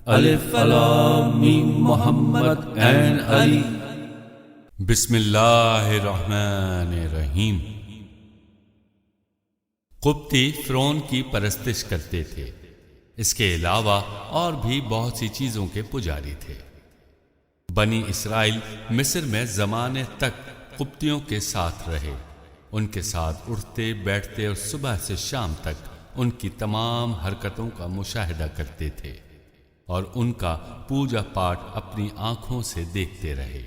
الف لام میم محمد عین علی۔ بسم اللہ الرحمن الرحیم۔ قبطی فرعون کی پرستش کرتے تھے، اس کے علاوہ اور بھی بہت سی چیزوں کے پجاری تھے۔ بنی اسرائیل مصر میں زمانے تک قبطیوں کے ساتھ رہے، ان کے ساتھ اٹھتے بیٹھتے اور صبح سے شام تک ان کی تمام حرکتوں کا مشاہدہ کرتے تھے اور ان کا پوجا پاٹ اپنی آنکھوں سے دیکھتے رہے۔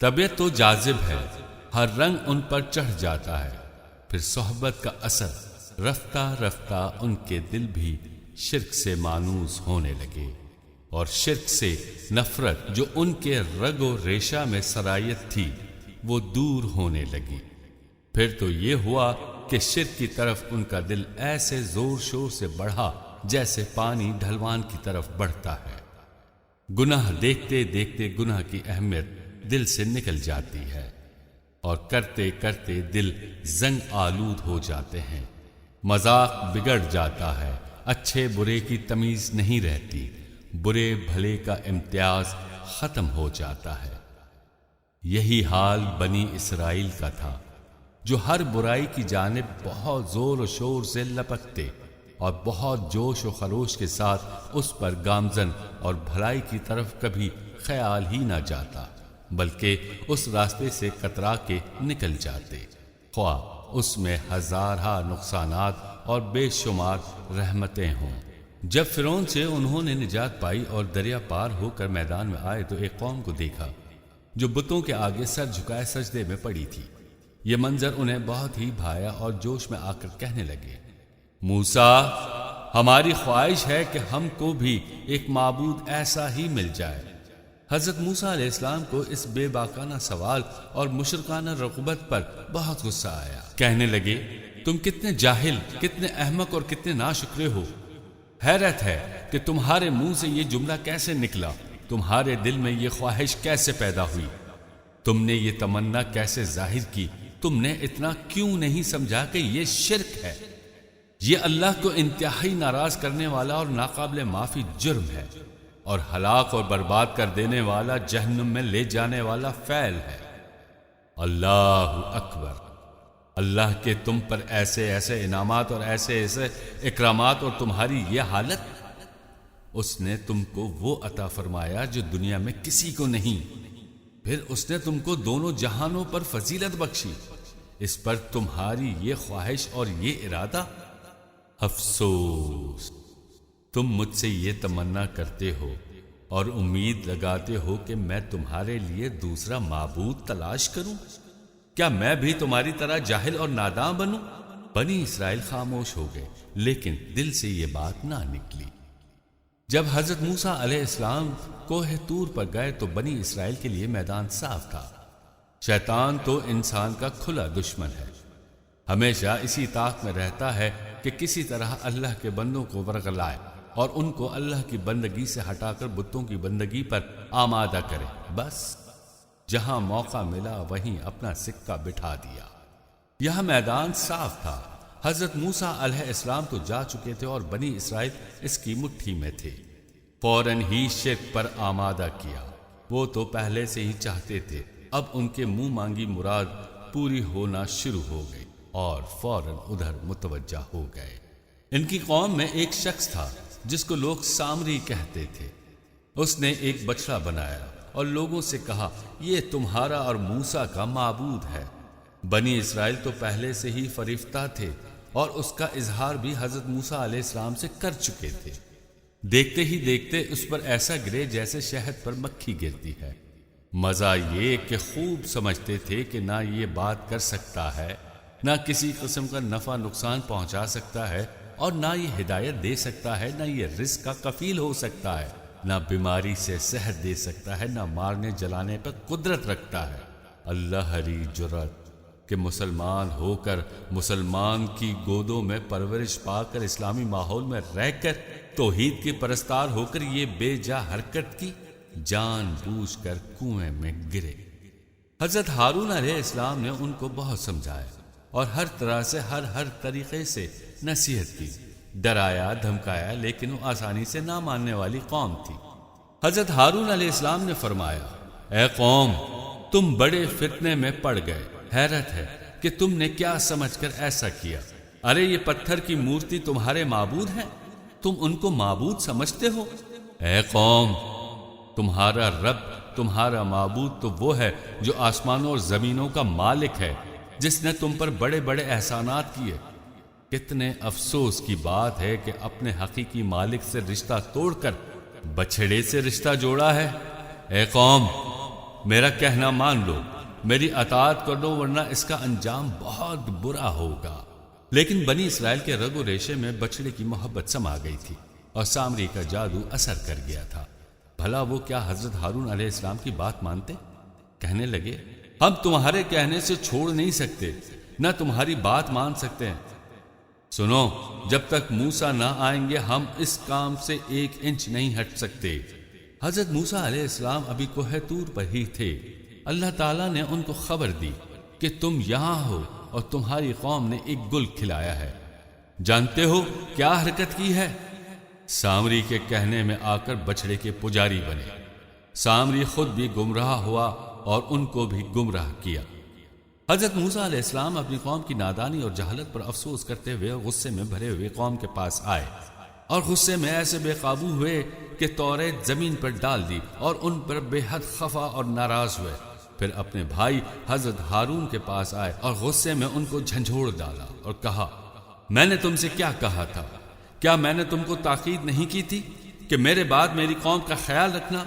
طبیعت تو جاذب ہے، ہر رنگ ان پر چڑھ جاتا ہے، پھر صحبت کا اثر رفتہ رفتہ ان کے دل بھی شرک سے مانوس ہونے لگے، اور شرک سے نفرت جو ان کے رگ و ریشہ میں سرایت تھی وہ دور ہونے لگی۔ پھر تو یہ ہوا کہ شرک کی طرف ان کا دل ایسے زور شور سے بڑھا جیسے پانی ڈھلوان کی طرف بڑھتا ہے۔ گناہ دیکھتے دیکھتے گناہ کی اہمیت دل سے نکل جاتی ہے، اور کرتے کرتے دل زنگ آلود ہو جاتے ہیں، مذاق بگڑ جاتا ہے، اچھے برے کی تمیز نہیں رہتی، برے بھلے کا امتیاز ختم ہو جاتا ہے۔ یہی حال بنی اسرائیل کا تھا، جو ہر برائی کی جانب بہت زور و شور سے لپکتے اور بہت جوش و خروش کے ساتھ اس پر گامزن، اور بھلائی کی طرف کبھی خیال ہی نہ جاتا، بلکہ اس راستے سے کترا کے نکل جاتے، خواہ اس میں ہزارہ نقصانات اور بے شمار رحمتیں ہوں۔ جب فرعون سے انہوں نے نجات پائی اور دریا پار ہو کر میدان میں آئے تو ایک قوم کو دیکھا جو بتوں کے آگے سر جھکائے سجدے میں پڑی تھی۔ یہ منظر انہیں بہت ہی بھایا اور جوش میں آ کر کہنے لگے، موسیٰ، ہماری خواہش ہے کہ ہم کو بھی ایک معبود ایسا ہی مل جائے۔ حضرت موسیٰ علیہ السلام کو اس بے باکانہ سوال اور مشرکانہ رغبت پر بہت غصہ آیا۔ کہنے لگے، تم کتنے جاہل، کتنے احمق اور کتنے ناشکرے ہو۔ حیرت ہے کہ تمہارے منہ سے یہ جملہ کیسے نکلا، تمہارے دل میں یہ خواہش کیسے پیدا ہوئی، تم نے یہ تمنا کیسے ظاہر کی، تم نے اتنا کیوں نہیں سمجھا کہ یہ شرک ہے، یہ اللہ کو انتہائی ناراض کرنے والا اور ناقابل معافی جرم ہے، اور ہلاک اور برباد کر دینے والا، جہنم میں لے جانے والا فعل ہے۔ اللہ اکبر۔ اللہ کے تم پر ایسے ایسے انعامات اور ایسے ایسے اکرامات، اور تمہاری یہ حالت۔ اس نے تم کو وہ عطا فرمایا جو دنیا میں کسی کو نہیں، پھر اس نے تم کو دونوں جہانوں پر فضیلت بخشی، اس پر تمہاری یہ خواہش اور یہ ارادہ۔ افسوس، تم مجھ سے یہ تمنا کرتے ہو اور امید لگاتے ہو کہ میں تمہارے لیے دوسرا معبود تلاش کروں۔ کیا میں بھی تمہاری طرح جاہل اور ناداں بنوں؟ بنی اسرائیل خاموش ہو گئے، لیکن دل سے یہ بات نہ نکلی۔ جب حضرت موسیٰ علیہ السلام کوہ طور پر گئے تو بنی اسرائیل کے لیے میدان صاف تھا۔ شیطان تو انسان کا کھلا دشمن ہے، ہمیشہ اسی طاق میں رہتا ہے کہ کسی طرح اللہ کے بندوں کو ورغلائے اور ان کو اللہ کی بندگی سے ہٹا کر بتوں کی بندگی پر آمادہ کرے۔ بس جہاں موقع ملا وہیں اپنا سکہ بٹھا دیا۔ یہاں میدان صاف تھا، حضرت موسیٰ علیہ السلام تو جا چکے تھے اور بنی اسرائیل اس کی مٹھی میں تھے۔ فوراً ہی شرک پر آمادہ کیا۔ وہ تو پہلے سے ہی چاہتے تھے، اب ان کے منہ مانگی مراد پوری ہونا شروع ہو گئی اور فوراً ادھر متوجہ ہو گئے۔ ان کی قوم میں ایک شخص تھا جس کو لوگ سامری کہتے تھے۔ اس نے ایک بچڑا بنایا اور لوگوں سے کہا، یہ تمہارا اور موسیٰ کا معبود ہے۔ بنی اسرائیل تو پہلے سے ہی فریفتہ تھے اور اس کا اظہار بھی حضرت موسیٰ علیہ السلام سے کر چکے تھے۔ دیکھتے ہی دیکھتے اس پر ایسا گرے جیسے شہد پر مکھی گرتی ہے۔ مزہ یہ کہ خوب سمجھتے تھے کہ نہ یہ بات کر سکتا ہے، نہ کسی قسم کا نفع نقصان پہنچا سکتا ہے، اور نہ یہ ہدایت دے سکتا ہے، نہ یہ رزق کا کفیل ہو سکتا ہے، نہ بیماری سے صحت دے سکتا ہے، نہ مارنے جلانے پر قدرت رکھتا ہے۔ اللہ ہری جرات کہ مسلمان ہو کر، مسلمان کی گودوں میں پرورش پا کر، اسلامی ماحول میں رہ کر، توحید کی پرستار ہو کر یہ بے جا حرکت کی، جان بوجھ کر کنویں میں گرے۔ حضرت ہارون علیہ السلام نے ان کو بہت سمجھایا اور ہر طرح سے ہر طریقے سے نصیحت کی۔ ڈرایا دھمکایا، لیکن وہ آسانی سے نہ ماننے والی قوم تھی۔ حضرت ہارون علیہ السلام نے فرمایا، اے قوم، تم بڑے فتنے میں پڑ گئے، حیرت ہے کہ تم نے کیا سمجھ کر ایسا کیا؟ ارے یہ پتھر کی مورتی تمہارے معبود ہیں، تم ان کو معبود سمجھتے ہو؟ اے قوم، تمہارا رب، تمہارا معبود تو وہ ہے جو آسمانوں اور زمینوں کا مالک ہے، جس نے تم پر بڑے بڑے احسانات کیے۔ کتنے افسوس کی بات ہے کہ اپنے حقیقی مالک سے رشتہ توڑ کر بچھڑے سے رشتہ جوڑا ہے۔ اے قوم، میرا کہنا مان لو، میری اطاعت کر دو، ورنہ اس کا انجام بہت برا ہوگا۔ لیکن بنی اسرائیل کے رگ و ریشے میں بچڑے کی محبت سما گئی تھی اور سامری کا جادو اثر کر گیا تھا۔ بھلا وہ کیا حضرت ہارون علیہ السلام کی بات مانتے؟ کہنے لگے، ہم تمہارے کہنے سے چھوڑ نہیں سکتے، نہ تمہاری بات مان سکتے ہیں۔ سنو، جب تک موسیٰ نہ آئیں گے ہم اس کام سے 1 انچ نہیں ہٹ سکتے۔ حضرت موسیٰ علیہ السلام ابھی کوہ طور پر ہی تھے۔ اللہ تعالیٰ نے ان کو خبر دی کہ تم یہاں ہو اور تمہاری قوم نے ایک گل کھلایا ہے۔ جانتے ہو کیا حرکت کی ہے؟ سامری کے کہنے میں آ کر بچڑے کے پجاری بنے۔ سامری خود بھی گمراہ ہوا اور ان کو بھی گمراہ کیا۔ حضرت موسیٰ علیہ السلام اپنی قوم کی نادانی اور جہالت پر افسوس کرتے ہوئے غصے میں بھرے ہوئے قوم کے پاس آئے اور غصے میں ایسے بے قابو ہوئے کہ توریت زمین پر ڈال دی اور ان پر بے حد خفا اور ناراض ہوئے۔ پھر اپنے بھائی حضرت ہارون کے پاس آئے اور غصے میں ان کو جھنجھوڑ ڈالا اور کہا، میں نے تم سے کیا کہا تھا؟ کیا میں نے تم کو تاکید نہیں کی تھی کہ میرے بعد میری قوم کا خیال رکھنا،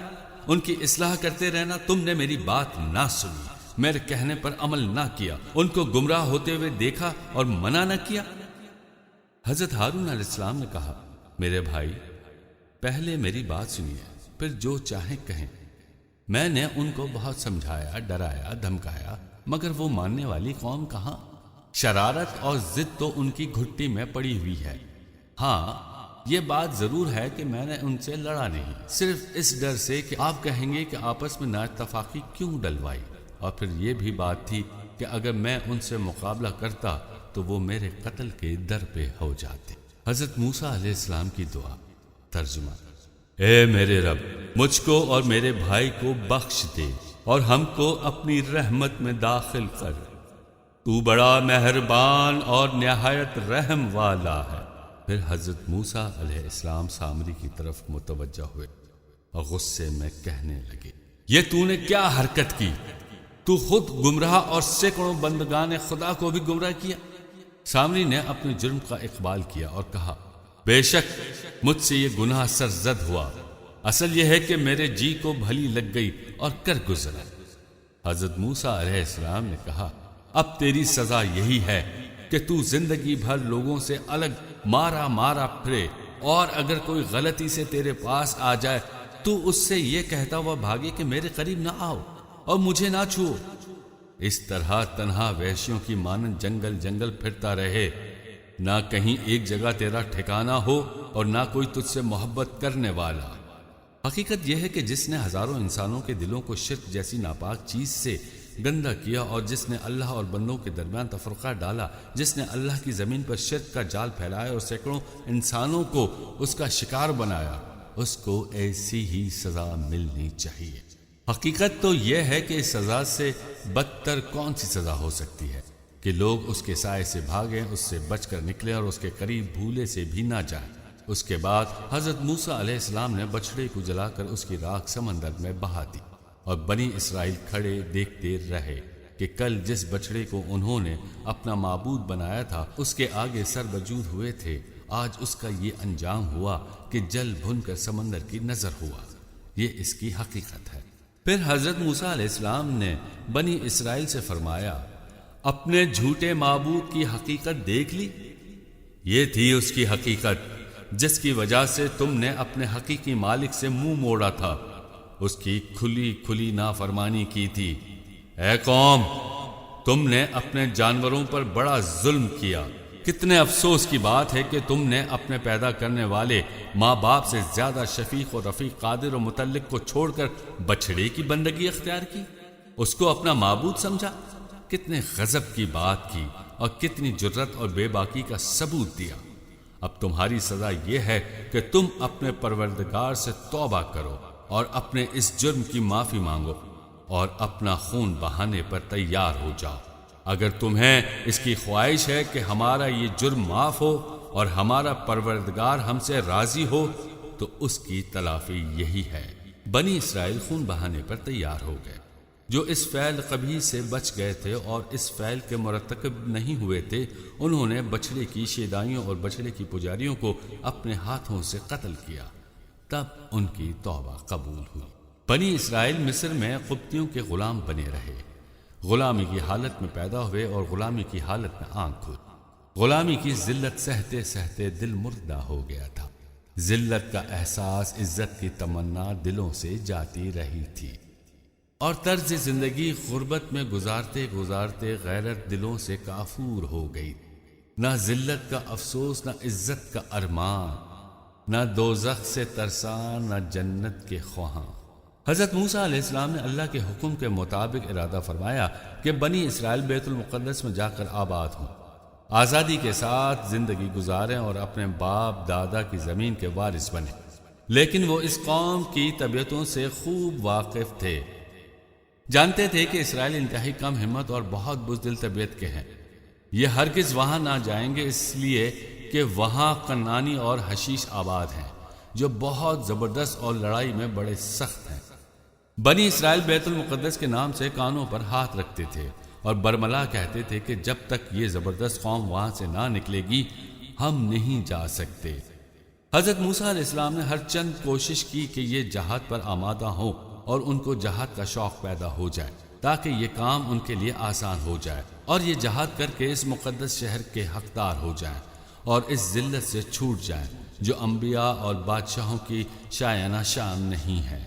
ان کی اصلاح کرتے رہنا؟ تم نے میری بات نہ سنی، میرے کہنے پر عمل نہ کیا، ان کو گمراہ ہوتے ہوئے دیکھا اور منع نہ کیا۔ حضرت ہارون علیہ السلام نے کہا، میرے بھائی، پہلے میری بات سنیے، پھر جو چاہیں کہیں۔ میں نے ان کو بہت سمجھایا، ڈرایا، دھمکایا، مگر وہ ماننے والی قوم کہاں؟ شرارت اور ضد تو ان کی گھٹی میں پڑی ہوئی ہے۔ ہاں، یہ بات ضرور ہے کہ میں نے ان سے لڑا نہیں، صرف اس ڈر سے کہ آپ کہیں گے کہ آپس میں نا اتفاقی کیوں ڈلوائی، اور پھر یہ بھی بات تھی کہ اگر میں ان سے مقابلہ کرتا تو وہ میرے قتل کے در پہ ہو جاتے۔ حضرت موسیٰ علیہ السلام کی دعا، ترجمہ۔ اے میرے رب، مجھ کو اور میرے بھائی کو بخش دے اور ہم کو اپنی رحمت میں داخل کر، تو بڑا مہربان اور نہایت رحم والا ہے۔ پھر حضرت موسیٰ علیہ السلام سامری کی طرف متوجہ ہوئے اور غصے میں کہنے لگے، یہ تو نے کیا حرکت کی؟ تو خود گمراہ اور سینکڑوں بندگان خدا کو بھی گمراہ کیا۔ سامری نے اپنے جرم کا اقبال کیا اور کہا، بے شک مجھ سے یہ گناہ سرزد ہوا، اصل یہ ہے کہ میرے جی کو بھلی لگ گئی اور کر گزرا۔ حضرت موسیٰ علیہ السلام نے کہا، اب تیری سزا یہی ہے کہ تو زندگی بھر لوگوں سے الگ مارا مارا پھرے، اور اگر کوئی غلطی سے تیرے پاس آ جائے تو اس سے یہ کہتا ہوا بھاگے کہ میرے قریب نہ آؤ اور مجھے نہ چھوؤ۔ اس طرح تنہا وحشیوں کی مانند جنگل جنگل پھرتا رہے، نہ کہیں ایک جگہ تیرا ٹھکانہ ہو اور نہ کوئی تجھ سے محبت کرنے والا۔ حقیقت یہ ہے کہ جس نے ہزاروں انسانوں کے دلوں کو شرک جیسی ناپاک چیز سے گندہ کیا، اور جس نے اللہ اور بندوں کے درمیان تفرقہ ڈالا، جس نے اللہ کی زمین پر شرک کا جال پھیلایا اور سینکڑوں انسانوں کو اس کا شکار بنایا، اس کو ایسی ہی سزا ملنی چاہیے۔ حقیقت تو یہ ہے کہ اس سزا سے بدتر کون سی سزا ہو سکتی ہے کہ لوگ اس کے سائے سے بھاگیں، اس سے بچ کر نکلیں اور اس کے قریب بھولے سے بھی نہ جائیں۔ اس کے بعد حضرت موسیٰ علیہ السلام نے بچڑے کو جلا کر اس کی راکھ سمندر میں بہا دی، اور بنی اسرائیل کھڑے دیکھتے رہے کہ کل جس بچڑے کو انہوں نے اپنا معبود بنایا تھا اس کے آگے سر بجود ہوئے تھے، آج اس کا یہ انجام ہوا کہ جل بھن کر سمندر کی نظر ہوا۔ یہ اس کی حقیقت ہے۔ پھر حضرت موسیٰ علیہ السلام نے بنی اسرائیل سے فرمایا، اپنے جھوٹے معبود کی حقیقت دیکھ لی؟ یہ تھی اس کی حقیقت جس کی وجہ سے تم نے اپنے حقیقی مالک سے منہ موڑا تھا، اس کی کھلی کھلی نافرمانی کی تھی۔ اے قوم، تم نے اپنے جانوروں پر بڑا ظلم کیا۔ کتنے افسوس کی بات ہے کہ تم نے اپنے پیدا کرنے والے ماں باپ سے زیادہ شفیق و رفیق قادر و متعلق کو چھوڑ کر بچڑے کی بندگی اختیار کی، اس کو اپنا معبود سمجھا۔ کتنے غضب کی بات کی اور کتنی جرت اور بے باکی کا ثبوت دیا۔ اب تمہاری سزا یہ ہے کہ تم اپنے پروردگار سے توبہ کرو اور اپنے اس جرم کی معافی مانگو اور اپنا خون بہانے پر تیار ہو جاؤ۔ اگر تمہیں اس کی خواہش ہے کہ ہمارا یہ جرم معاف ہو اور ہمارا پروردگار ہم سے راضی ہو تو اس کی تلافی یہی ہے۔ بنی اسرائیل خون بہانے پر تیار ہو گئے۔ جو اس فعل قبیح سے بچ گئے تھے اور اس فعل کے مرتکب نہیں ہوئے تھے، انہوں نے بچڑے کی شیدائیوں اور بچڑے کی پجاریوں کو اپنے ہاتھوں سے قتل کیا۔ تب ان کی توبہ قبول ہوئی۔ بنی اسرائیل مصر میں قبطیوں کے غلام بنے رہے، غلامی کی حالت میں پیدا ہوئے اور غلامی کی حالت میں آنکھ کھلی۔ غلامی کی ذلت سہتے سہتے دل مردہ ہو گیا تھا۔ ذلت کا احساس، عزت کی تمنا دلوں سے جاتی رہی تھی، اور طرز زندگی غربت میں گزارتے گزارتے غیرت دلوں سے کافور ہو گئی۔ نہ ذلت کا افسوس، نہ عزت کا ارمان، نہ دوزخ سے ترسان، نہ جنت کے خواہاں۔ حضرت موسیٰ علیہ السلام نے اللہ کے حکم کے مطابق ارادہ فرمایا کہ بنی اسرائیل بیت المقدس میں جا کر آباد ہوں، آزادی کے ساتھ زندگی گزاریں اور اپنے باپ دادا کی زمین کے وارث بنیں۔ لیکن وہ اس قوم کی طبیعتوں سے خوب واقف تھے، جانتے تھے کہ اسرائیل انتہائی کم ہمت اور بہت بزدل طبیعت کے ہیں۔ یہ ہرگز وہاں نہ جائیں گے، اس لیے کہ وہاں کنعانی اور حشیش آباد ہیں جو بہت زبردست اور لڑائی میں بڑے سخت ہیں۔ بنی اسرائیل بیت المقدس کے نام سے کانوں پر ہاتھ رکھتے تھے اور برملا کہتے تھے کہ جب تک یہ زبردست قوم وہاں سے نہ نکلے گی ہم نہیں جا سکتے۔ حضرت موسیٰ علیہ السلام نے ہر چند کوشش کی کہ یہ جہاد پر آمادہ ہوں اور ان کو جہاد کا شوق پیدا ہو جائے تاکہ یہ کام ان کے لیے آسان ہو جائے اور یہ جہاد کر کے اس مقدس شہر کے حقدار ہو جائیں اور اس ذلت سے چھوٹ جائیں جو انبیاء اور بادشاہوں کی شایانہ شان نہیں ہے۔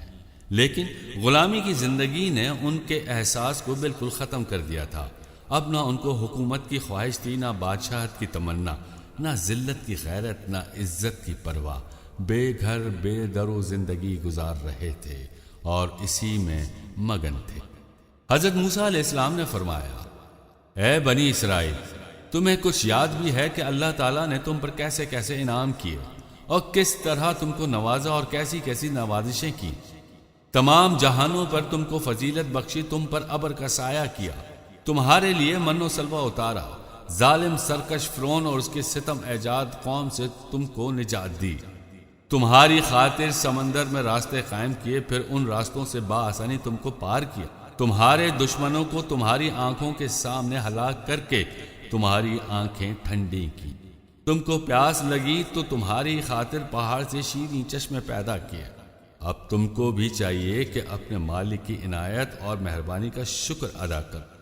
لیکن غلامی کی زندگی نے ان کے احساس کو بالکل ختم کر دیا تھا۔ اب نہ ان کو حکومت کی خواہش تھی، نہ بادشاہت کی تمنا، نہ ذلت کی غیرت، نہ عزت کی پرواہ۔ بے گھر بے در و زندگی گزار رہے تھے اور اسی میں مگن تھے۔ حضرت موسیٰ علیہ السلام نے فرمایا، اے بنی اسرائیل، تمہیں کچھ یاد بھی ہے کہ اللہ تعالیٰ نے تم پر کیسے کیسے انعام کیے اور کس طرح تم کو نوازا اور کیسی کیسی نوازشیں کی؟ تمام جہانوں پر تم کو فضیلت بخشی، تم پر ابر کا سایہ کیا، تمہارے لیے من و سلوہ اتارا، ظالم سرکش فرعون اور اس کے ستم ایجاد قوم سے تم کو نجات دی، تمہاری خاطر سمندر میں راستے قائم کیے، پھر ان راستوں سے بآسانی تم کو پار کیا، تمہارے دشمنوں کو تمہاری آنکھوں کے سامنے ہلاک کر کے تمہاری آنکھیں ٹھنڈی کی، تم کو پیاس لگی تو تمہاری خاطر پہاڑ سے شیریں چشمے پیدا کیے۔ اب تم کو بھی چاہیے کہ اپنے مالک کی عنایت اور مہربانی کا شکر ادا کرو،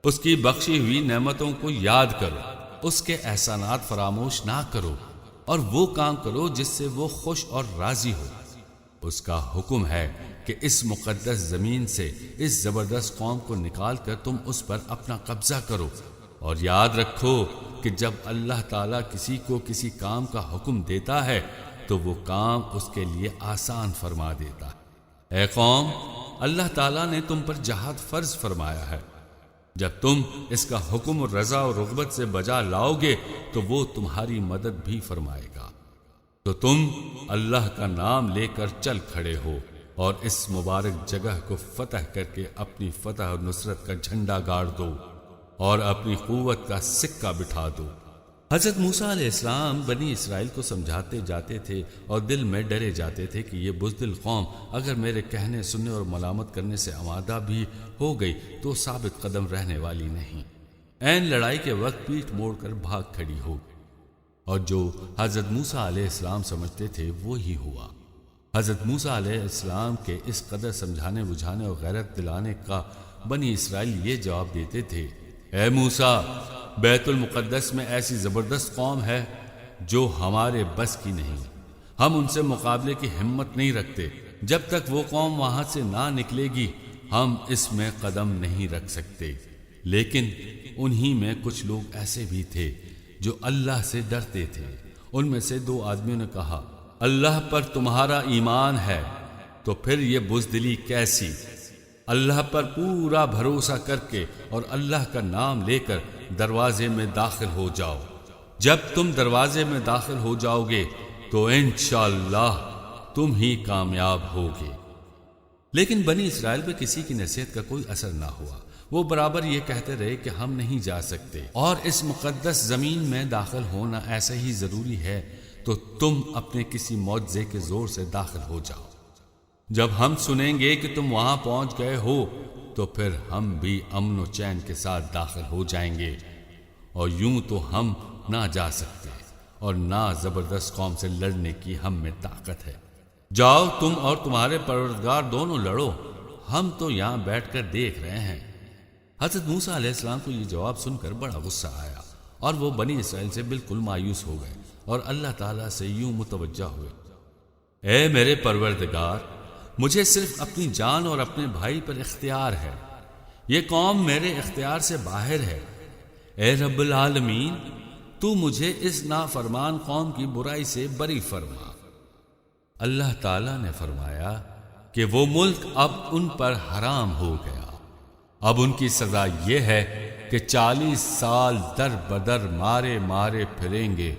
اس کی بخشی ہوئی نعمتوں کو یاد کرو، اس کے احسانات فراموش نہ کرو اور وہ کام کرو جس سے وہ خوش اور راضی ہو۔ اس کا حکم ہے کہ اس مقدس زمین سے اس زبردست قوم کو نکال کر تم اس پر اپنا قبضہ کرو، اور یاد رکھو کہ جب اللہ تعالیٰ کسی کو کسی کام کا حکم دیتا ہے تو وہ کام اس کے لیے آسان فرما دیتا ہے۔ اے قوم، اللہ تعالیٰ نے تم پر جہاد فرض فرمایا ہے، جب تم اس کا حکم اور رضا اور رغبت سے بجا لاؤ گے تو وہ تمہاری مدد بھی فرمائے گا۔ تو تم اللہ کا نام لے کر چل کھڑے ہو اور اس مبارک جگہ کو فتح کر کے اپنی فتح اور نصرت کا جھنڈا گاڑ دو اور اپنی قوت کا سکہ بٹھا دو۔ حضرت موسیٰ علیہ السلام بنی اسرائیل کو سمجھاتے جاتے تھے اور دل میں ڈرے جاتے تھے کہ یہ بزدل قوم اگر میرے کہنے سننے اور ملامت کرنے سے آمادہ بھی ہو گئی تو ثابت قدم رہنے والی نہیں، عین لڑائی کے وقت پیٹھ موڑ کر بھاگ کھڑی ہو گئی۔ اور جو حضرت موسیٰ علیہ السلام سمجھتے تھے وہی ہوا۔ حضرت موسیٰ علیہ السلام کے اس قدر سمجھانے بجھانے اور غیرت دلانے کا بنی اسرائیل یہ جواب دیتے تھے، اے موسیٰ، بیت المقدس میں ایسی زبردست قوم ہے جو ہمارے بس کی نہیں، ہم ان سے مقابلے کی ہمت نہیں رکھتے، جب تک وہ قوم وہاں سے نہ نکلے گی ہم اس میں قدم نہیں رکھ سکتے۔ لیکن انہی میں کچھ لوگ ایسے بھی تھے جو اللہ سے ڈرتے تھے۔ ان میں سے 2 آدمیوں نے کہا، اللہ پر تمہارا ایمان ہے تو پھر یہ بزدلی کیسی؟ اللہ پر پورا بھروسہ کر کے اور اللہ کا نام لے کر دروازے میں داخل ہو جاؤ، جب تم دروازے میں داخل ہو جاؤ گے تو انشاءاللہ تم ہی کامیاب ہوگے۔ لیکن بنی اسرائیل پہ کسی کی نصیحت کا کوئی اثر نہ ہوا۔ وہ برابر یہ کہتے رہے کہ ہم نہیں جا سکتے، اور اس مقدس زمین میں داخل ہونا ایسا ہی ضروری ہے، تو تم اپنے کسی معجزے کے زور سے داخل ہو جاؤ۔ جب ہم سنیں گے کہ تم وہاں پہنچ گئے ہو تو پھر ہم بھی امن و چین کے ساتھ داخل ہو جائیں گے، اور یوں تو ہم نہ جا سکتے اور نہ زبردست قوم سے لڑنے کی ہم میں طاقت ہے۔ جاؤ تم اور تمہارے پروردگار دونوں لڑو، ہم تو یہاں بیٹھ کر دیکھ رہے ہیں۔ حضرت موسیٰ علیہ السلام کو یہ جواب سن کر بڑا غصہ آیا، اور وہ بنی اسرائیل سے بالکل مایوس ہو گئے اور اللہ تعالیٰ سے یوں متوجہ ہوئے، اے میرے پروردگار، مجھے صرف اپنی جان اور اپنے بھائی پر اختیار ہے، یہ قوم میرے اختیار سے باہر ہے۔ اے رب العالمین، تو مجھے اس نافرمان قوم کی برائی سے بری فرما۔ اللہ تعالیٰ نے فرمایا کہ وہ ملک اب ان پر حرام ہو گیا، اب ان کی سزا یہ ہے کہ 40 سال در بدر مارے مارے پھریں گے،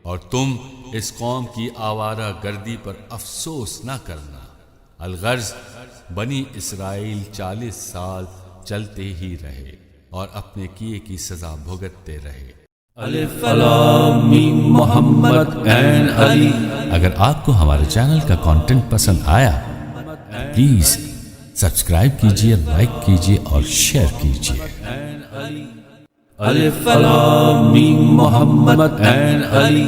اور تم اس قوم کی آوارہ گردی پر افسوس نہ کرنا۔ الغرض بنی اسرائیل 40 سال چلتے ہی رہے اور اپنے کیے کی سزا بھگتتے رہے۔ الف لام میم محمد این علی۔ اگر آپ کو ہمارے چینل کا کنٹینٹ پسند آیا پلیز سبسکرائب کیجئے، لائک کیجئے اور شیئر کیجئے۔ الف لام میم محمد این علی۔